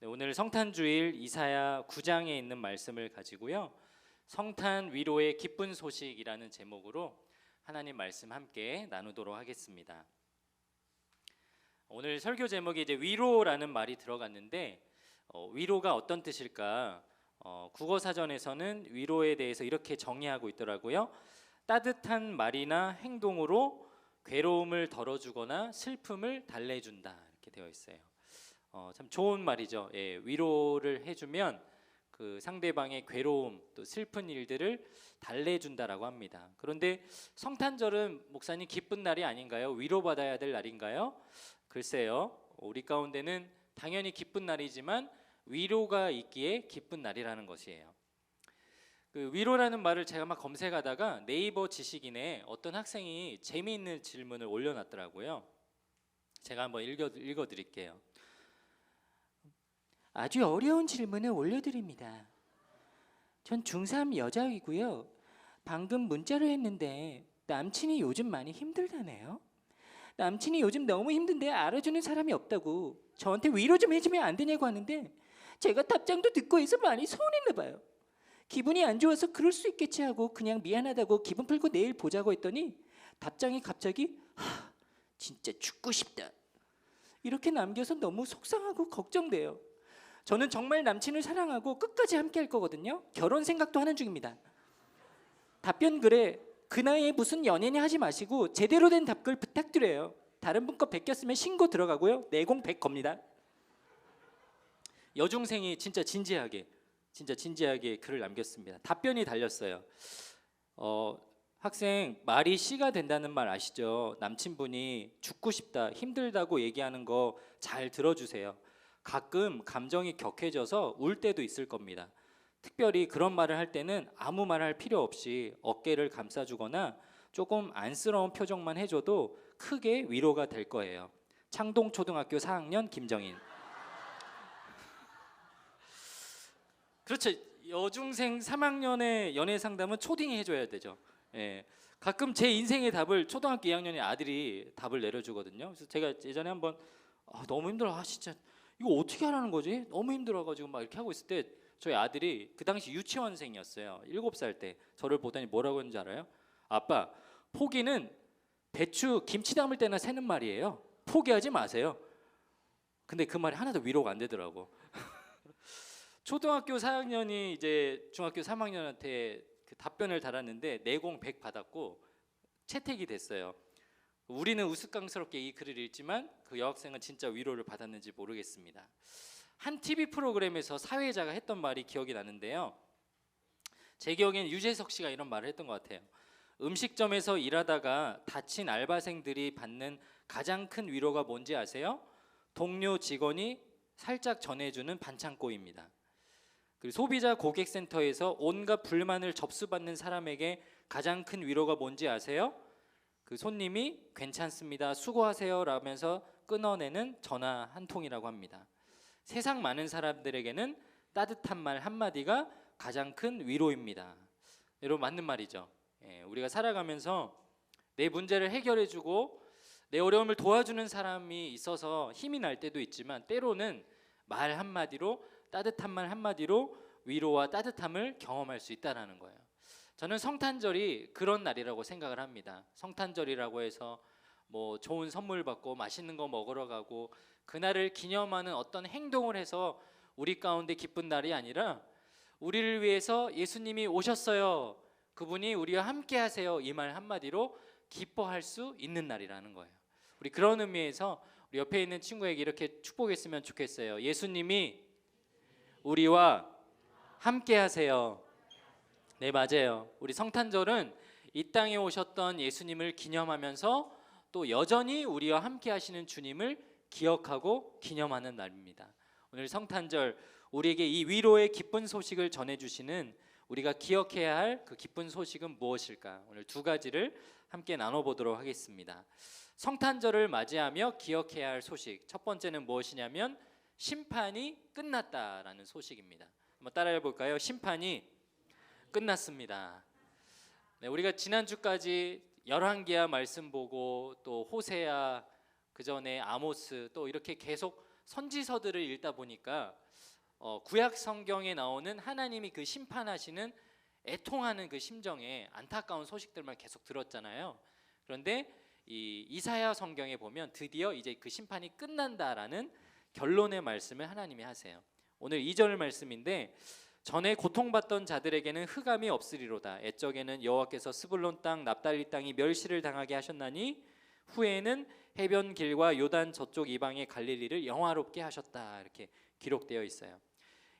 네, 오늘 성탄주일 이사야 9장에 있는 말씀을 가지고요. 성탄 위로의 기쁜 소식이라는 제목으로 하나님 말씀 함께 나누도록 하겠습니다. 오늘 설교 제목이 이제 위로라는 말이 들어갔는데 위로가 어떤 뜻일까? 국어 사전에서는 위로에 대해서 이렇게 정의하고 있더라고요. 따뜻한 말이나 행동으로 괴로움을 덜어주거나 슬픔을 달래준다, 이렇게 되어 있어요. 참 좋은 말이죠. 예, 위로를 해주면 그 상대방의 괴로움 또 슬픈 일들을 달래준다라고 합니다. 그런데 성탄절은 목사님 기쁜 날이 아닌가요? 위로받아야 될 날인가요? 글쎄요, 우리 가운데는 당연히 기쁜 날이지만 위로가 있기에 기쁜 날이라는 것이에요. 그 위로라는 말을 제가 막 검색하다가 네이버 지식인에 어떤 학생이 재미있는 질문을 올려놨더라고요. 제가 한번 읽어드릴게요. 아주 어려운 질문을 올려드립니다. 전 중3 여자이고요. 방금 문자를 했는데 남친이 요즘 많이 힘들다네요. 남친이 요즘 너무 힘든데 알아주는 사람이 없다고 저한테 위로 좀 해주면 안 되냐고 하는데 제가 답장도 듣고 해서 많이 서운했나 봐요. 기분이 안 좋아서 그럴 수 있겠지 하고 그냥 미안하다고 기분 풀고 내일 보자고 했더니 답장이 갑자기 진짜 죽고 싶다 이렇게 남겨서 너무 속상하고 걱정돼요. 저는 정말 남친을 사랑하고 끝까지 함께 할 거거든요. 결혼 생각도 하는 중입니다. 답변 글에 그 나이에 무슨 연애냐 하지 마시고 제대로 된 답글 부탁드려요. 다른 분 거 베꼈으면 신고 들어가고요. 내공 100 겁니다. 여중생이 진짜 진지하게 글을 남겼습니다. 답변이 달렸어요. 학생, 말이 씨가 된다는 말 아시죠? 남친분이 죽고 싶다, 힘들다고 얘기하는 거 잘 들어주세요. 가끔 감정이 격해져서 울 때도 있을 겁니다. 특별히 그런 말을 할 때는 아무 말 할 필요 없이 어깨를 감싸주거나 조금 안쓰러운 표정만 해줘도 크게 위로가 될 거예요. 창동초등학교 4학년 김정인. 그렇죠. 여중생 3학년의 연애 상담은 초딩이 해줘야 되죠. 예. 가끔 제 인생의 답을 초등학교 2학년의 아들이 답을 내려주거든요. 그래서 제가 예전에 한번 너무 힘들어, 진짜 이거 어떻게 하라는 거지? 너무 힘들어가지고 막 이렇게 하고 있을 때 저희 아들이 그 당시 유치원생이었어요. 7살 때 저를 보더니 뭐라고 했는지 알아요? 아빠, 포기는 배추 김치 담을 때나 새는 말이에요. 포기하지 마세요. 근데 그 말이 하나도 위로가 안 되더라고. 초등학교 4학년이 이제 중학교 3학년한테 그 답변을 달았는데 내공 100 받았고 채택이 됐어요. 우리는 우스꽝스럽게 이 글을 읽지만 그 여학생은 진짜 위로를 받았는지 모르겠습니다. 한 TV 프로그램에서 사회자가 했던 말이 기억이 나는데요. 제 기억엔 유재석 씨가 이런 말을 했던 것 같아요. 음식점에서 일하다가 다친 알바생들이 받는 가장 큰 위로가 뭔지 아세요? 동료 직원이 살짝 전해주는 반창고입니다. 그리고 소비자 고객센터에서 온갖 불만을 접수받는 사람에게 가장 큰 위로가 뭔지 아세요? 그 손님이 괜찮습니다, 수고하세요 라면서 끊어내는 전화 한 통이라고 합니다. 세상 많은 사람들에게는 따뜻한 말 한마디가 가장 큰 위로입니다. 여러분, 맞는 말이죠. 예, 우리가 살아가면서 내 문제를 해결해주고 내 어려움을 도와주는 사람이 있어서 힘이 날 때도 있지만 때로는 말 한마디로, 따뜻한 말 한마디로 위로와 따뜻함을 경험할 수 있다는 거예요. 저는 성탄절이 그런 날이라고 생각을 합니다. 성탄절이라고 해서 뭐 좋은 선물 받고 맛있는 거 먹으러 가고 그날을 기념하는 어떤 행동을 해서 우리 가운데 기쁜 날이 아니라 우리를 위해서 예수님이 오셨어요, 그분이 우리와 함께 하세요, 이 말 한마디로 기뻐할 수 있는 날이라는 거예요. 우리 그런 의미에서 우리 옆에 있는 친구에게 이렇게 축복했으면 좋겠어요. 예수님이 우리와 함께 하세요. 네, 맞아요. 우리 성탄절은 이 땅에 오셨던 예수님을 기념하면서 또 여전히 우리와 함께 하시는 주님을 기억하고 기념하는 날입니다. 오늘 성탄절, 우리에게 이 위로의 기쁜 소식을 전해주시는, 우리가 기억해야 할 그 기쁜 소식은 무엇일까? 오늘 두 가지를 함께 나눠보도록 하겠습니다. 성탄절을 맞이하며 기억해야 할 소식, 첫 번째는 무엇이냐면 심판이 끝났다라는 소식입니다. 한번 따라해 볼까요? 심판이 끝났습니다. 네, 우리가 지난주까지 열왕기야 말씀 보고 또 호세야, 그 전에 아모스, 또 이렇게 계속 선지서들을 읽다 보니까 구약 성경에 나오는 하나님이 그 심판하시는 애통하는 그 심정에 안타까운 소식들만 계속 들었잖아요. 그런데 이 이사야 성경에 보면 드디어 이제 그 심판이 끝난다라는 결론의 말씀을 하나님이 하세요. 오늘 2절 말씀인데 전에 고통받던 자들에게는 흑암이 없으리로다. 옛적에는 여호와께서 스불론 땅 납달리 땅이 멸시를 당하게 하셨나니 후에는 해변 길과 요단 저쪽 이방의 갈릴리를 영화롭게 하셨다. 이렇게 기록되어 있어요.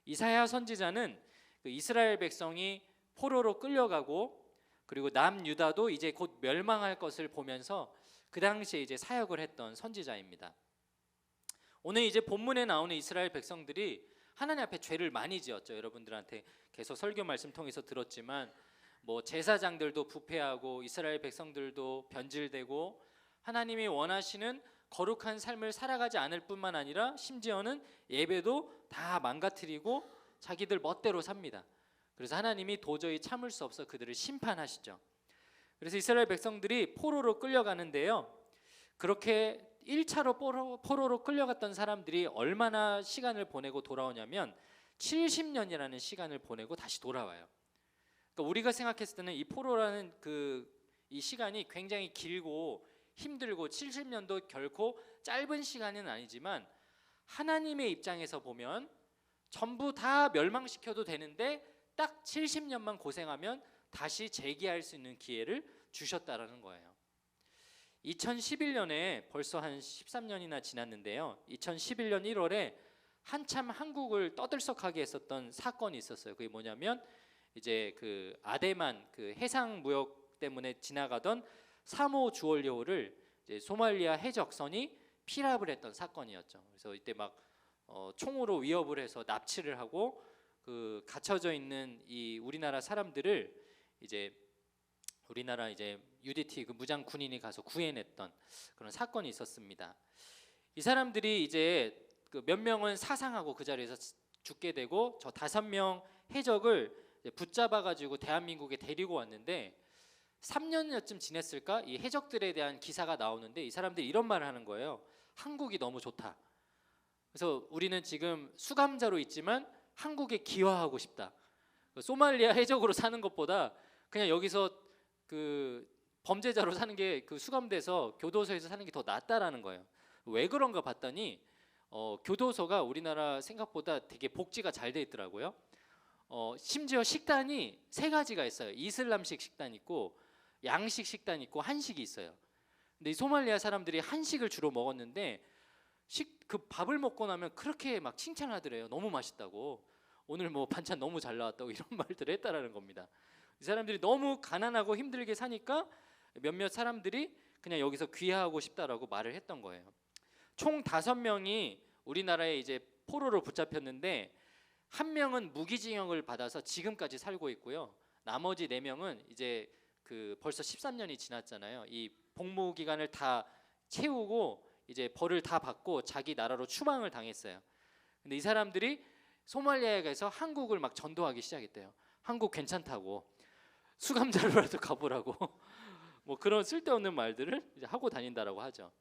이사야 선지자는 그 이스라엘 백성이 포로로 끌려가고 그리고 남유다도 이제 곧 멸망할 것을 보면서 그 당시에 이제 사역을 했던 선지자입니다. 오늘 이제 본문에 나오는 이스라엘 백성들이 하나님 앞에 죄를 많이 지었죠. 여러분들한테 계속 설교 말씀 통해서 들었지만 뭐 제사장들도 부패하고 이스라엘 백성들도 변질되고 하나님이 원하시는 거룩한 삶을 살아가지 않을 뿐만 아니라 심지어는 예배도 다 망가뜨리고 자기들 멋대로 삽니다. 그래서 하나님이 도저히 참을 수 없어 그들을 심판하시죠. 그래서 이스라엘 백성들이 포로로 끌려가는데요. 그렇게 1차로 포로로 끌려갔던 사람들이 얼마나 시간을 보내고 돌아오냐면 70년이라는 시간을 보내고 다시 돌아와요. 그러니까 우리가 생각했을 때는 이 포로라는 이 시간이 굉장히 길고 힘들고 70년도 결코 짧은 시간은 아니지만 하나님의 입장에서 보면 전부 다 멸망시켜도 되는데 딱 70년만 고생하면 다시 재기할 수 있는 기회를 주셨다라는 거예요. 2011년에 벌써 한 13년이나 지났는데요. 2011년 1월에 한참 한국을 떠들썩하게 했었던 사건이 있었어요. 그게 뭐냐면 이제 그 아데만 그 해상 무역 때문에 지나가던 3호 주원료를 이제 소말리아 해적선이 피랍을 했던 사건이었죠. 그래서 이때 막 총으로 위협을 해서 납치를 하고 그 갇혀져 있는 이 우리나라 사람들을 이제 우리나라 이제 UDT 그 무장 군인이 가서 구해냈던 그런 사건이 있었습니다. 이 사람들이 이제 그 몇 명은 사상하고 그 자리에서 죽게 되고 저 5명 해적을 붙잡아 가지고 대한민국에 데리고 왔는데 3년여쯤 지냈을까? 이 해적들에 대한 기사가 나오는데 이 사람들이 이런 말을 하는 거예요. 한국이 너무 좋다. 그래서 우리는 지금 수감자로 있지만 한국에 기화하고 싶다. 소말리아 해적으로 사는 것보다 그냥 여기서 그 범죄자로 사는 게 그 수감돼서 교도소에서 사는 게 더 낫다라는 거예요. 왜 그런가 봤더니 교도소가 우리나라 생각보다 되게 복지가 잘 돼 있더라고요. 심지어 식단이 3가지가 있어요. 이슬람식 식단 있고 양식 식단 있고 한식이 있어요. 근데 이 소말리아 사람들이 한식을 주로 먹었는데 그 밥을 먹고 나면 그렇게 막 칭찬하더래요. 너무 맛있다고. 오늘 뭐 반찬 너무 잘 나왔다고 이런 말들을 했다라는 겁니다. 이 사람들이 너무 가난하고 힘들게 사니까 몇몇 사람들이 그냥 여기서 귀화하고 싶다라고 말을 했던 거예요. 총 5명이 우리나라에 이제 포로로 붙잡혔는데 1명은 무기징역을 받아서 지금까지 살고 있고요. 나머지 4명은 이제 그 벌써 13년이 지났잖아요. 이 복무 기간을 다 채우고 이제 벌을 다 받고 자기 나라로 추방을 당했어요. 근데 이 사람들이 소말리아에 가서 한국을 막 전도하기 시작했대요. 한국 괜찮다고 수감자로라도 가보라고 뭐 그런 쓸데없는 말들을 이제 하고 다닌다라고 하죠.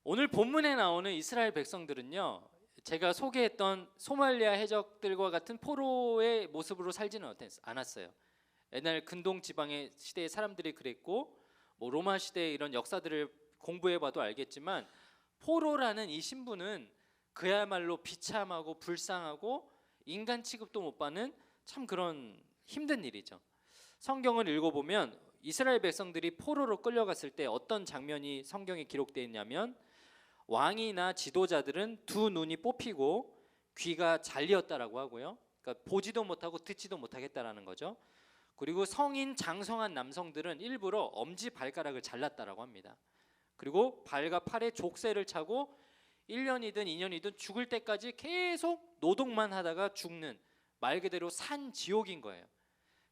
오늘 본문에 나오는 이스라엘 백성들은요, 제가 소개했던 소말리아 해적들과 같은 포로의 모습으로 살지는 않았어요. 옛날 근동 지방의 시대의 사람들이 그랬고 뭐 로마 시대의 이런 역사들을 공부해봐도 알겠지만 포로라는 이 신분은 그야말로 비참하고 불쌍하고 인간 취급도 못 받는 참 그런 힘든 일이죠. 성경을 읽어보면 이스라엘 백성들이 포로로 끌려갔을 때 어떤 장면이 성경에 기록되어 있냐면 왕이나 지도자들은 2 눈이 뽑히고 귀가 잘렸다라고 하고요. 그러니까 보지도 못하고 듣지도 못하겠다라는 거죠. 그리고 성인 장성한 남성들은 일부러 엄지 발가락을 잘랐다라고 합니다. 그리고 발과 팔에 족쇄를 차고 1년이든 2년이든 죽을 때까지 계속 노동만 하다가 죽는 말 그대로 산 지옥인 거예요.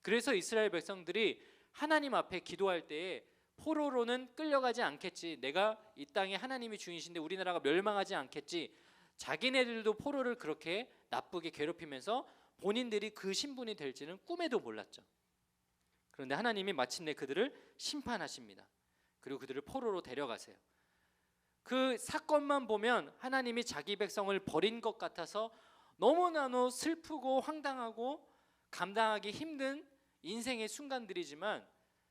그래서 이스라엘 백성들이 하나님 앞에 기도할 때에 포로로는 끌려가지 않겠지. 내가 이 땅에 하나님이 주인이신데 우리나라가 멸망하지 않겠지. 자기네들도 포로를 그렇게 나쁘게 괴롭히면서 본인들이 그 신분이 될지는 꿈에도 몰랐죠. 그런데 하나님이 마침내 그들을 심판하십니다. 그리고 그들을 포로로 데려가세요. 그 사건만 보면 하나님이 자기 백성을 버린 것 같아서 너무나도 슬프고 황당하고 감당하기 힘든 인생의 순간들이지만,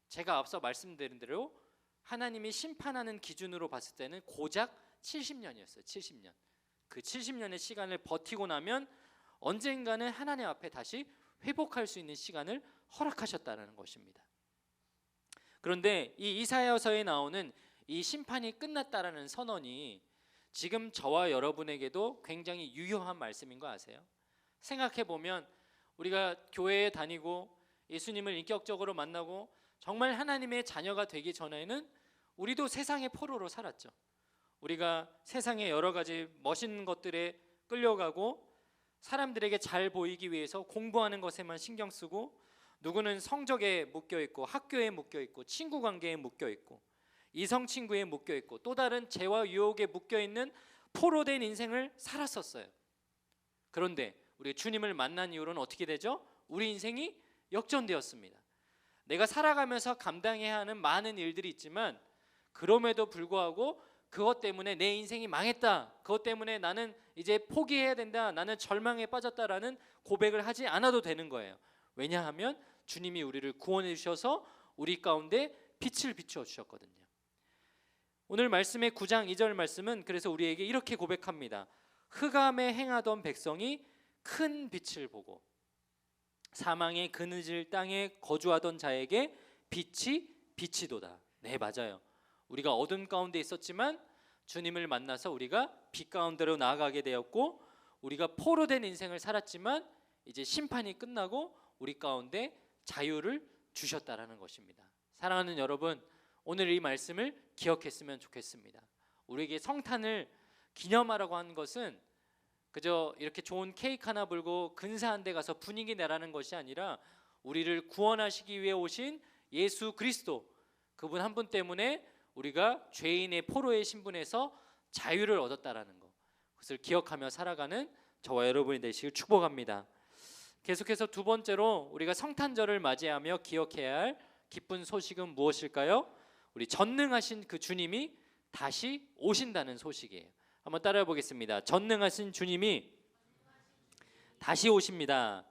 제가 앞서 말씀드린 대로 하나님이 심판하는 기준으로 봤을 때는 고작 70년이었어요. 70년. 그 70년의 시간을 버티고 나면 언젠가는 하나님 앞에 다시 회복할 수 있는 시간을 허락하셨다는 것입니다. 그런데 이 이사야서에 나오는 이 심판이 끝났다라는 선언이 지금 저와 여러분에게도 굉장히 유효한 말씀인 거 아세요? 생각해 보면 우리가 교회에 다니고 예수님을 인격적으로 만나고 정말 하나님의 자녀가 되기 전에는 우리도 세상의 포로로 살았죠. 우리가 세상의 여러 가지 멋있는 것들에 끌려가고 사람들에게 잘 보이기 위해서 공부하는 것에만 신경 쓰고, 누구는 성적에 묶여 있고 학교에 묶여 있고 친구 관계에 묶여 있고 이성 친구에 묶여 있고 또 다른 죄와 유혹에 묶여 있는 포로된 인생을 살았었어요. 그런데 우리 주님을 만난 이후로는 어떻게 되죠? 우리 인생이 역전되었습니다. 내가 살아가면서 감당해야 하는 많은 일들이 있지만 그럼에도 불구하고 그것 때문에 내 인생이 망했다, 그것 때문에 나는 이제 포기해야 된다, 나는 절망에 빠졌다라는 고백을 하지 않아도 되는 거예요. 왜냐하면 주님이 우리를 구원해 주셔서 우리 가운데 빛을 비추어 주셨거든요. 오늘 말씀의 9장 2절 말씀은 그래서 우리에게 이렇게 고백합니다. 흑암에 행하던 백성이 큰 빛을 보고 사망의 그늘질 땅에 거주하던 자에게 빛이 비치도다. 네, 맞아요. 우리가 어둠 가운데 있었지만 주님을 만나서 우리가 빛 가운데로 나아가게 되었고, 우리가 포로된 인생을 살았지만 이제 심판이 끝나고 우리 가운데 자유를 주셨다라는 것입니다. 사랑하는 여러분, 오늘 이 말씀을 기억했으면 좋겠습니다. 우리에게 성탄을 기념하라고 하는 것은 그저 이렇게 좋은 케이크 하나 불고 근사한 데 가서 분위기 내라는 것이 아니라 우리를 구원하시기 위해 오신 예수 그리스도, 그분 한 분 때문에 우리가 죄인의 포로의 신분에서 자유를 얻었다라는 것, 그것을 기억하며 살아가는 저와 여러분이 되시길 축복합니다. 계속해서 두 번째로 우리가 성탄절을 맞이하며 기억해야 할 기쁜 소식은 무엇일까요? 우리 전능하신 그 주님이 다시 오신다는 소식이에요. 한번 따라해 보겠습니다. 전능하신 주님이 다시 오십니다.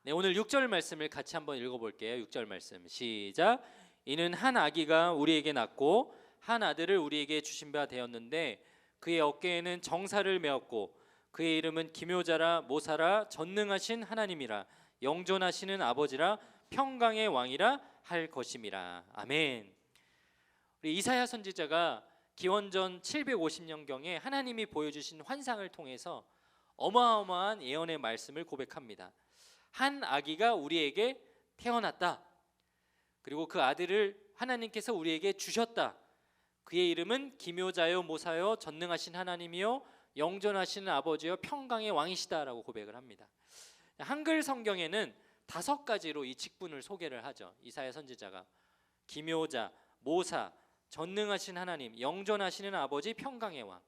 네, 오늘 6절 말씀을 같이 한번 읽어볼게요. 6절 말씀 시작. 이는 한 아기가 우리에게 낳고 한 아들을 우리에게 주신 바 되었는데 그의 어깨에는 정사를 메었고 그의 이름은 기묘자라 모사라 전능하신 하나님이라 영존하시는 아버지라 평강의 왕이라 할 것임이라. 아멘. 우리 이사야 선지자가 기원전 750년경에 하나님이 보여주신 환상을 통해서 어마어마한 예언의 말씀을 고백합니다. 한 아기가 우리에게 태어났다. 그리고 그 아들을 하나님께서 우리에게 주셨다. 그의 이름은 기묘자요 모사요 전능하신 하나님이요 영존하시는 아버지요 평강의 왕이시다라고 고백을 합니다. 한글 성경에는 5가지로 이 직분을 소개를 하죠. 이사야 선지자가 기묘자, 모사, 전능하신 하나님, 영존하시는 아버지, 평강의 왕.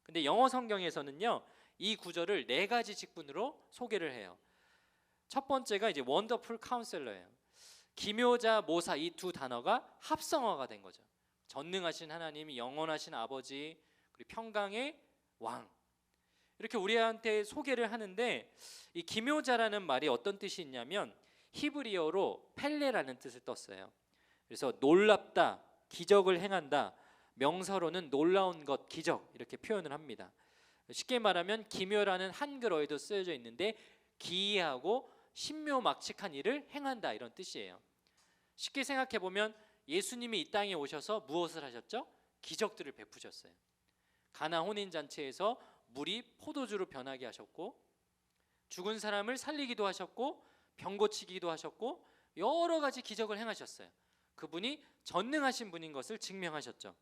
근데 영어 성경에서는요, 이 구절을 4가지 직분으로 소개를 해요. 첫 번째가 이제 원더풀 카운셀러예요. 기묘자, 모사 이 두 단어가 합성어가 된 거죠. 전능하신 하나님, 영원하신 아버지, 그리고 평강의 왕. 이렇게 우리한테 소개를 하는데, 이 기묘자라는 말이 어떤 뜻이 있냐면 히브리어로 펠레라는 뜻을 떴어요. 그래서 놀랍다, 기적을 행한다, 명사로는 놀라운 것, 기적 이렇게 표현을 합니다. 쉽게 말하면 기묘라는 한글어에도 쓰여져 있는데 기이하고 신묘막측한 일을 행한다 이런 뜻이에요. 쉽게 생각해 보면 예수님이 이 땅에 오셔서 무엇을 하셨죠? 기적들을 베푸셨어요. 가나 혼인잔치에서 물이 포도주로 변하게 하셨고, 죽은 사람을 살리기도 하셨고, 병 고치기도 하셨고, 여러 가지 기적을 행하셨어요. 그분이 전능하신 분인 것을 증명하셨죠.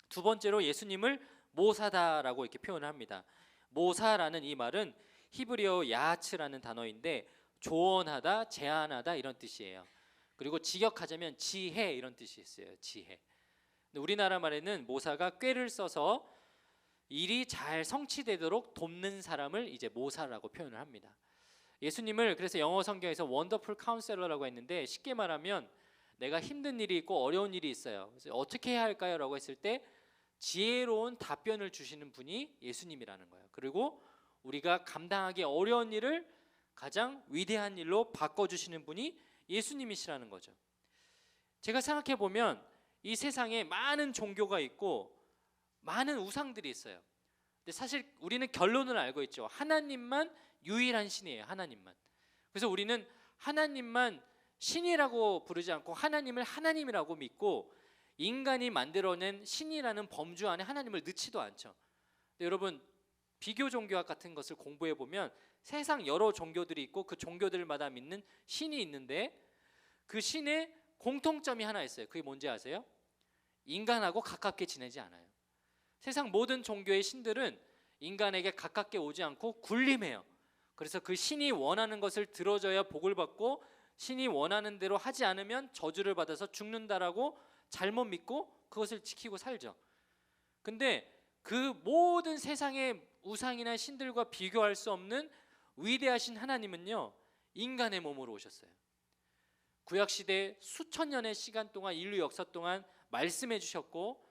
두 번째로 예수님을 모사다라고 이렇게 표현을 합니다. 모사라는 이 말은 히브리어 야하츠라는 단어인데 조언하다, 제안하다 이런 뜻이에요. 그리고 직역하자면 지혜 이런 뜻이 있어요. 지혜. 근데 우리나라 말에는 모사가 꾀를 써서 일이 잘 성취되도록 돕는 사람을 이제 모사라고 표현을 합니다. 예수님을 그래서 영어 성경에서 원더풀 카운셀러라고 했는데, 쉽게 말하면 내가 힘든 일이 있고 어려운 일이 있어요. 그래서 어떻게 해야 할까요? 라고 했을 때 지혜로운 답변을 주시는 분이 예수님이라는 거예요. 그리고 우리가 감당하기 어려운 일을 가장 위대한 일로 바꿔주시는 분이 예수님이시라는 거죠. 제가 생각해 보면 이 세상에 많은 종교가 있고 많은 우상들이 있어요. 근데 사실 우리는 결론을 알고 있죠. 하나님만 유일한 신이에요. 하나님만. 그래서 우리는 하나님만 신이라고 부르지 않고 하나님을 하나님이라고 믿고 인간이 만들어낸 신이라는 범주 안에 하나님을 넣지도 않죠. 근데 여러분, 비교 종교학 같은 것을 공부해 보면 세상 여러 종교들이 있고 그 종교들마다 믿는 신이 있는데 그 신의 공통점이 하나 있어요. 그게 뭔지 아세요? 인간하고 가깝게 지내지 않아요. 세상 모든 종교의 신들은 인간에게 가깝게 오지 않고 군림해요. 그래서 그 신이 원하는 것을 들어줘야 복을 받고 신이 원하는 대로 하지 않으면 저주를 받아서 죽는다라고 잘못 믿고 그것을 지키고 살죠. 근데 그 모든 세상의 우상이나 신들과 비교할 수 없는 위대하신 하나님은요, 인간의 몸으로 오셨어요. 구약시대 수천 년의 시간 동안 인류 역사 동안 말씀해 주셨고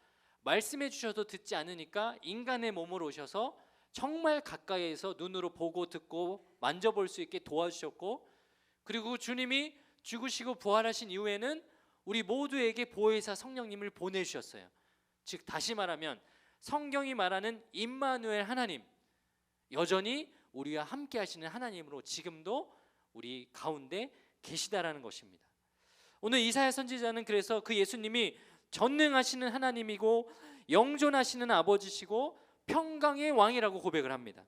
말씀해 주셔도 듣지 않으니까 인간의 몸으로 오셔서 정말 가까이에서 눈으로 보고 듣고 만져볼 수 있게 도와주셨고, 그리고 주님이 죽으시고 부활하신 이후에는 우리 모두에게 보혜사 성령님을 보내주셨어요. 즉 다시 말하면 성경이 말하는 임마누엘 하나님, 여전히 우리와 함께 하시는 하나님으로 지금도 우리 가운데 계시다라는 것입니다. 오늘 이사야 선지자는 그래서 그 예수님이 전능하시는 하나님이고 영존하시는 아버지시고 평강의 왕이라고 고백을 합니다.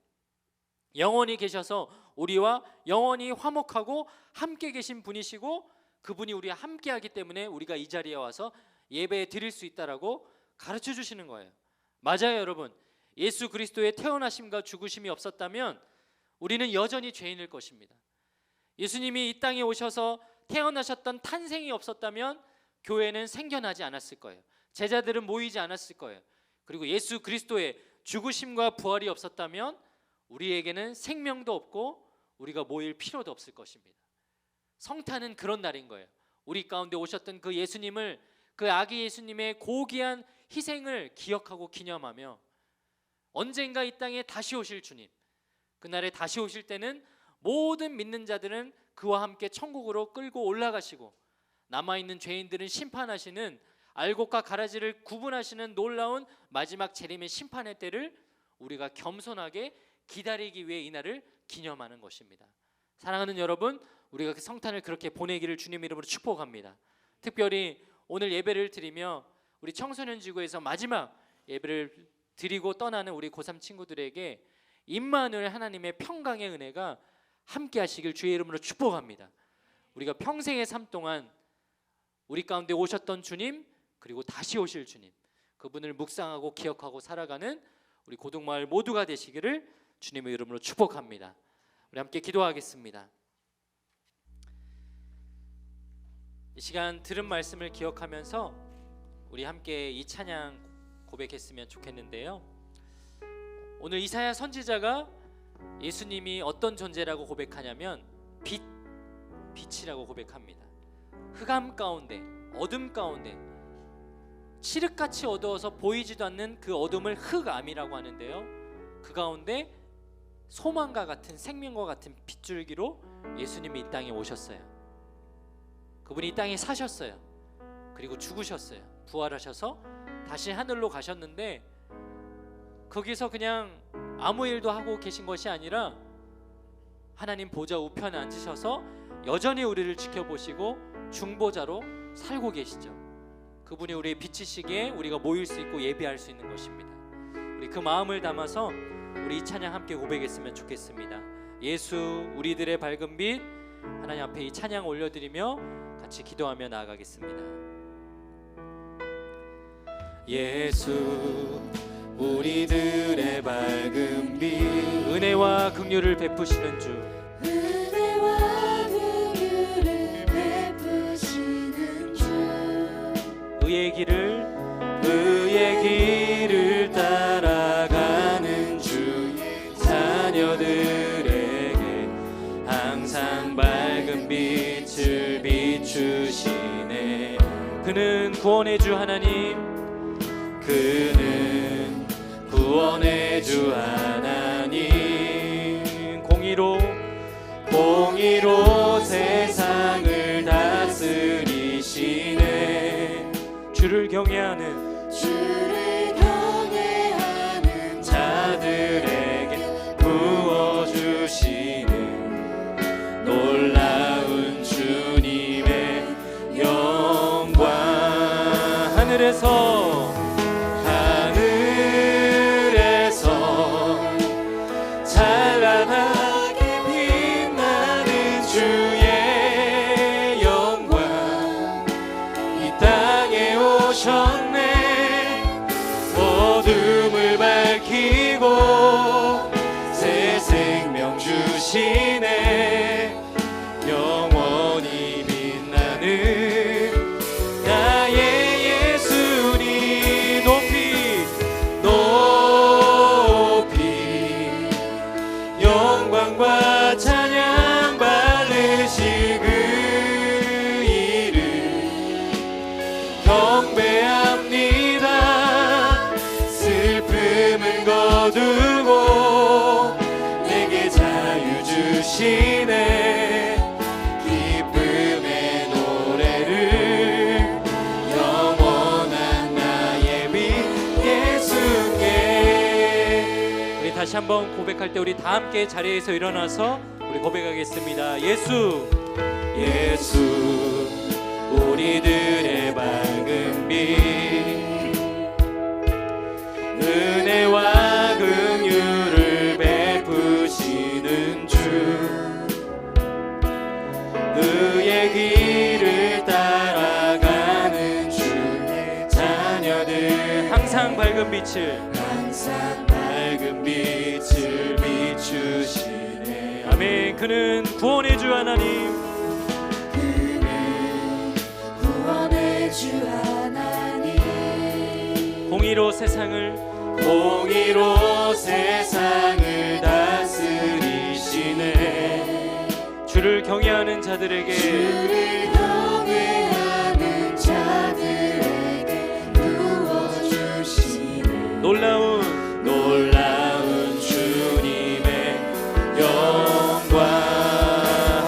영원히 계셔서 우리와 영원히 화목하고 함께 계신 분이시고 그분이 우리와 함께 하기 때문에 우리가 이 자리에 와서 예배 드릴 수 있다라고 가르쳐 주시는 거예요. 맞아요, 여러분. 예수 그리스도의 태어나심과 죽으심이 없었다면 우리는 여전히 죄인일 것입니다. 예수님이 이 땅에 오셔서 태어나셨던 탄생이 없었다면 교회는 생겨나지 않았을 거예요. 제자들은 모이지 않았을 거예요. 그리고 예수 그리스도의 죽으심과 부활이 없었다면 우리에게는 생명도 없고 우리가 모일 필요도 없을 것입니다. 성탄은 그런 날인 거예요. 우리 가운데 오셨던 그 예수님을, 그 아기 예수님의 고귀한 희생을 기억하고 기념하며 언젠가 이 땅에 다시 오실 주님, 그날에 다시 오실 때는 모든 믿는 자들은 그와 함께 천국으로 끌고 올라가시고 남아있는 죄인들은 심판하시는, 알곡과 가라지를 구분하시는 놀라운 마지막 재림의 심판의 때를 우리가 겸손하게 기다리기 위해 이 날을 기념하는 것입니다. 사랑하는 여러분, 우리가 그 성탄을 그렇게 보내기를 주님 이름으로 축복합니다. 특별히 오늘 예배를 드리며 우리 청소년지구에서 마지막 예배를 드리고 떠나는 우리 고3 친구들에게 임마누엘 하나님의 평강의 은혜가 함께 하시길 주의 이름으로 축복합니다. 우리가 평생의 삶 동안 우리 가운데 오셨던 주님, 그리고 다시 오실 주님, 그분을 묵상하고 기억하고 살아가는 우리 고등마을 모두가 되시기를 주님의 이름으로 축복합니다. 우리 함께 기도하겠습니다. 이 시간 들은 말씀을 기억하면서 우리 함께 이 찬양 고백했으면 좋겠는데요. 오늘 이사야 선지자가 예수님이 어떤 존재라고 고백하냐면 빛이라고 고백합니다. 흑암 가운데, 어둠 가운데 칠흑같이 어두워서 보이지도 않는 그 어둠을 흑암이라고 하는데요, 그 가운데 소망과 같은, 생명과 같은 빗줄기로 예수님이 이 땅에 오셨어요. 그분이 이 땅에 사셨어요. 그리고 죽으셨어요. 부활하셔서 다시 하늘로 가셨는데 거기서 그냥 아무 일도 하고 계신 것이 아니라 하나님 보좌 우편에 앉으셔서 여전히 우리를 지켜보시고 중보자로 살고 계시죠. 그분이 우리의 빛이시기에 우리가 모일 수 있고 예배할 수 있는 것입니다. 우리 그 마음을 담아서 우리 이 찬양 함께 고백했으면 좋겠습니다. 예수 우리들의 밝은 빛, 하나님 앞에 이 찬양 올려드리며 같이 기도하며 나아가겠습니다. 예수 우리들의 밝은 빛, 은혜와 긍휼을 베푸시는 주, 은혜와 긍휼을 베푸시는 주, 의의 길을 따라가는 주의 자녀들에게 항상 밝은 빛을 비추시네. 그는 구원의 주 하나님, 그는 구원의 주 하나님 공의로 세상을 다스리시네. 주를 경외하는 자들에게 부어주시는 놀라운 주님의 영광. 하늘에서 찬란하게 빛나는 주의 영광 이 땅에 오셨네. 어둠을 밝히고 새 생명 주시네. 영원히 빛나는 나의 예수님 높이 영광과 찬양 받으실 그 이름 경배합니다. 슬픔은 거두고 내게 자유 주시네. 기쁨의 노래를 영원한 나의 빛 예수께. 우리 다시 한번 고백할 때 우리 다 함께 자리에서 일어나서 우리 고백하겠습니다. 예수 우리들의 밝은 빛 은혜와 긍휼을 베푸시는 주 의의 길을 따라가는 주의 자녀들 항상 밝은 빛을 비추시네. 아멘. 그는 구원의 주 하나님 공의로 세상을 다스리시네. 주를 경외하는 자들에게 부어주시네. 놀라운 주님의 영광.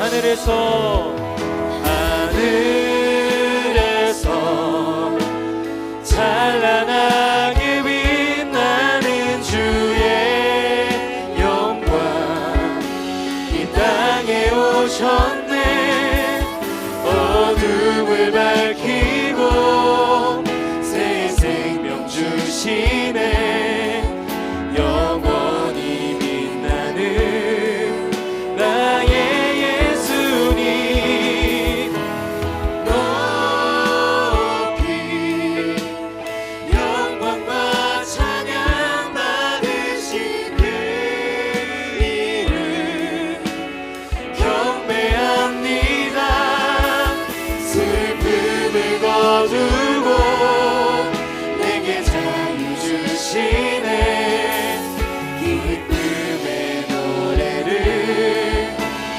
하늘에서 찬란하게 빛나는 주의 영광 이 땅에 오셨네. 어둠을 밝히고 새 생명 주시네. 영원히 빛나는 나의 예수님 높이 영광과 찬양 받으신 그 이름 경배합니다. 슬픔을 거두고 내게 자유 주시네. 기쁨의 노래를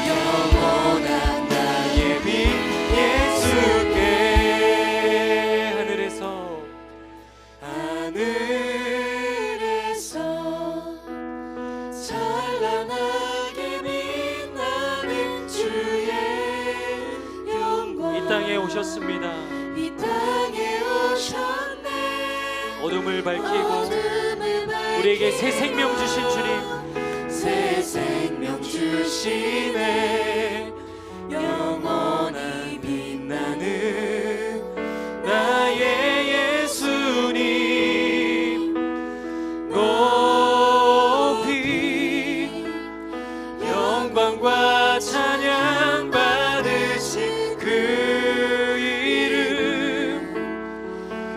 영원한 나의 빛 예수께. 하늘에서 찬란하게 빛나는 주의 영광 이 땅에 오셨습니다. 어둠을 밝히고 우리에게 새 생명 주신 주님 새 생명 주시네. 영원히 빛나는 나의 예수님 높이 영광과 찬양 받으신 그 이름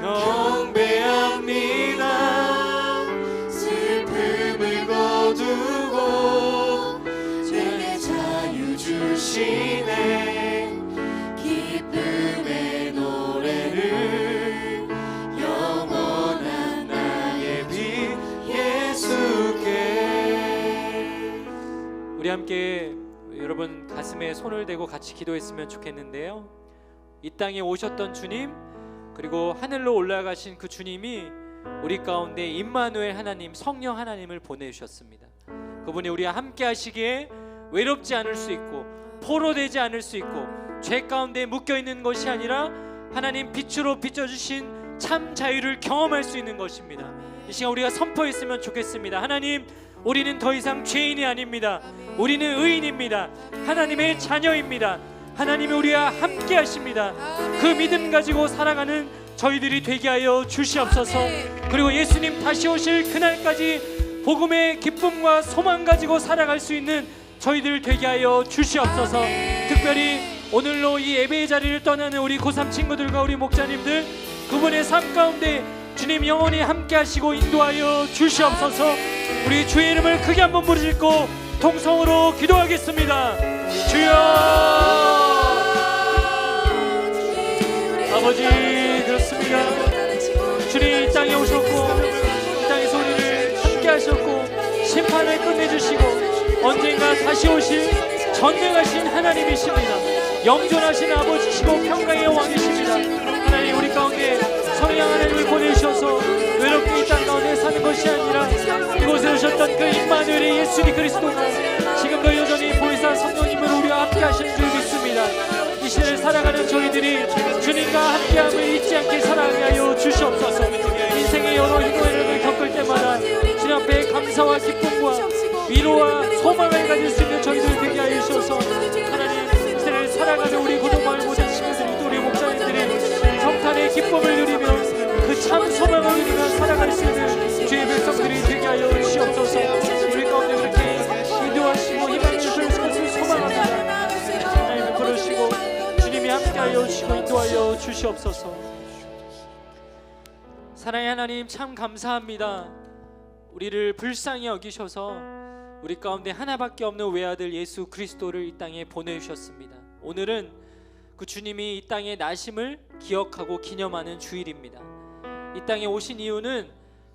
경배합니다. 슬픔을 거두고 내게 자유 주시네. 기쁨의 노래를 영원한 나의 빛 예수께. 우리 함께 여러분 가슴에 손을 대고 같이 기도했으면 좋겠는데요. 이 땅에 오셨던 주님 그리고 하늘로 올라가신 그 주님이 우리 가운데 임마누엘 하나님, 성령 하나님을 보내주셨습니다. 그분이 우리와 함께 하시기에 외롭지 않을 수 있고 포로되지 않을 수 있고 죄 가운데 묶여있는 것이 아니라 하나님 빛으로 비춰주신 참 자유를 경험할 수 있는 것입니다. 이 시간 우리가 선포했으면 좋겠습니다. 하나님, 우리는 더 이상 죄인이 아닙니다. 우리는 의인입니다. 하나님의 자녀입니다. 하나님이 우리와 함께 하십니다. 그 믿음 가지고 살아가는 저희들이 되게 하여 주시옵소서. 그리고 예수님 다시 오실 그날까지 복음의 기쁨과 소망 가지고 살아갈 수 있는 저희들 되게 하여 주시옵소서. 특별히 오늘로 이 예배의 자리를 떠나는 우리 고3 친구들과 우리 목자님들, 그분의 삶 가운데 주님 영원히 함께 하시고 인도하여 주시옵소서. 우리 주의 이름을 크게 한번 부르짖고 통성으로 기도하겠습니다. 주여, 아버지, 그렇습니다. 주님 이 땅에 오셨고 이 땅에서 우리를 함께 하셨고 심판을 끝내주시고 언젠가 다시 오실 전능하신 하나님이십니다. 영존하신 아버지시고 평강의 왕이십니다. 하나님, 우리 가운데 성령 하나님을 보내주셔서 외롭게 이 땅 가운데 사는 것이 아니라 이곳에 오셨던 그 임마누엘의 예수님 그리스도가 지금도 여전히 보혜사 성령님으로 우리와 함께 하시는 줄 믿습니다. 이 시대를 살아가는 저희들이 주님과 함께함을 잊지 않게 살아가게 하여 주시옵소서. 인생의 여러 희노애락을 겪을 때마다 주님 앞에 감사와 기쁨과 위로와 소망을 가질 수 있는 저희들 되게 하여 주셔서 하나님, 이 시대를 살아가는 우리 고등마을 모든 친구들이 또 우리 목사님들이 성탄의 기쁨을 누리며 그 참 소망을 누리며 살아갈 수 있는 주의 백성들이 되게 하여 주시옵소서. 우리 가운데 그렇게 인도하시고 희망을 주실 것을 소망합니다. 하나님 부르시고 주님이 함께하여 주시고 인도하여 주시옵소서. 사랑의 하나님, 참 감사합니다. 우리를 불쌍히 여기셔서 우리 가운데 하나밖에 없는 외아들 예수 그리스도를 이 땅에 보내주셨습니다. 오늘은 그 주님이 이 땅의 나심을 기억하고 기념하는 주일입니다. 이 땅에 오신 이유는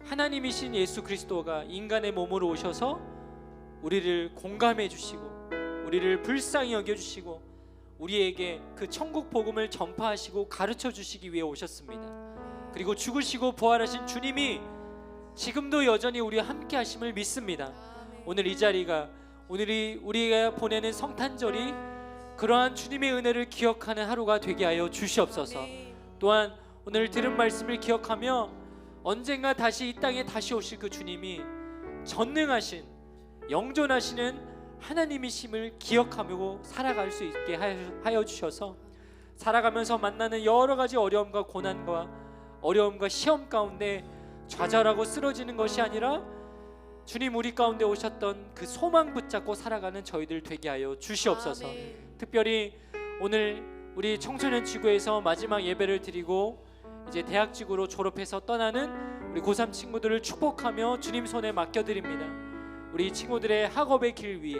하나님이신 예수 그리스도가 인간의 몸으로 오셔서 우리를 공감해 주시고 우리를 불쌍히 여겨주시고 우리에게 그 천국 복음을 전파하시고 가르쳐 주시기 위해 오셨습니다. 그리고 죽으시고 부활하신 주님이 지금도 여전히 우리와 함께 하심을 믿습니다. 오늘 이 자리가, 오늘이 우리가 보내는 성탄절이 그러한 주님의 은혜를 기억하는 하루가 되게 하여 주시옵소서. 또한 오늘 들은 말씀을 기억하며 언젠가 다시 이 땅에 다시 오실 그 주님이 전능하신 영존하시는 하나님이심을 기억하며 살아갈 수 있게 하여 주셔서 살아가면서 만나는 여러 가지 어려움과 고난과 어려움과 시험 가운데 좌절하고 쓰러지는 것이 아니라 주님 우리 가운데 오셨던 그 소망 붙잡고 살아가는 저희들 되게 하여 주시옵소서. 특별히 오늘 우리 청소년 지구에서 마지막 예배를 드리고 이제 대학 지구로 졸업해서 떠나는 우리 고3 친구들을 축복하며 주님 손에 맡겨드립니다. 우리 친구들의 학업의 길 위에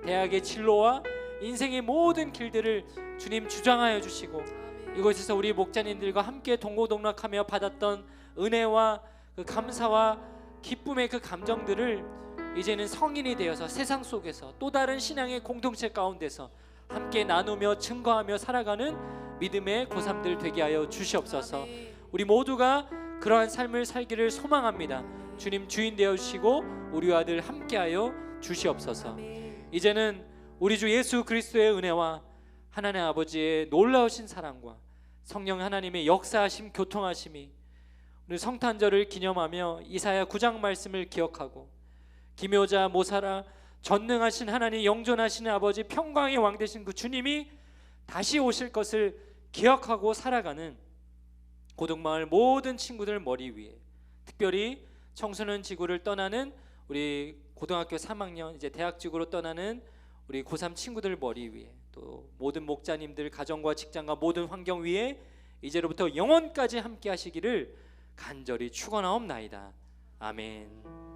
대학의 진로와 인생의 모든 길들을 주님 주장하여 주시고 이곳에서 우리 목자님들과 함께 동고동락하며 받았던 은혜와 그 감사와 기쁨의 그 감정들을 이제는 성인이 되어서 세상 속에서 또 다른 신앙의 공동체 가운데서 함께 나누며 증거하며 살아가는 믿음의 고3들 되게 하여 주시옵소서. 우리 모두가 그러한 삶을 살기를 소망합니다. 주님 주인 되어주시고 우리와 늘 함께하여 주시옵소서. 이제는 우리 주 예수 그리스도의 은혜와 하나님 아버지의 놀라우신 사랑과 성령 하나님의 역사하심 교통하심이 오늘 성탄절을 기념하며 이사야 9장 말씀을 기억하고 기묘자 모사라 전능하신 하나님 영존하시는 아버지 평강의 왕 되신 그 주님이 다시 오실 것을 기억하고 살아가는 고등마을 모든 친구들 머리 위에, 특별히 청소년 지구를 떠나는 우리 고등학교 3학년 이제 대학 지구로 떠나는 우리 고3 친구들 머리 위에, 또 모든 목자님들 가정과 직장과 모든 환경 위에 이제로부터 영원까지 함께 하시기를 간절히 축원하옵나이다. 아멘.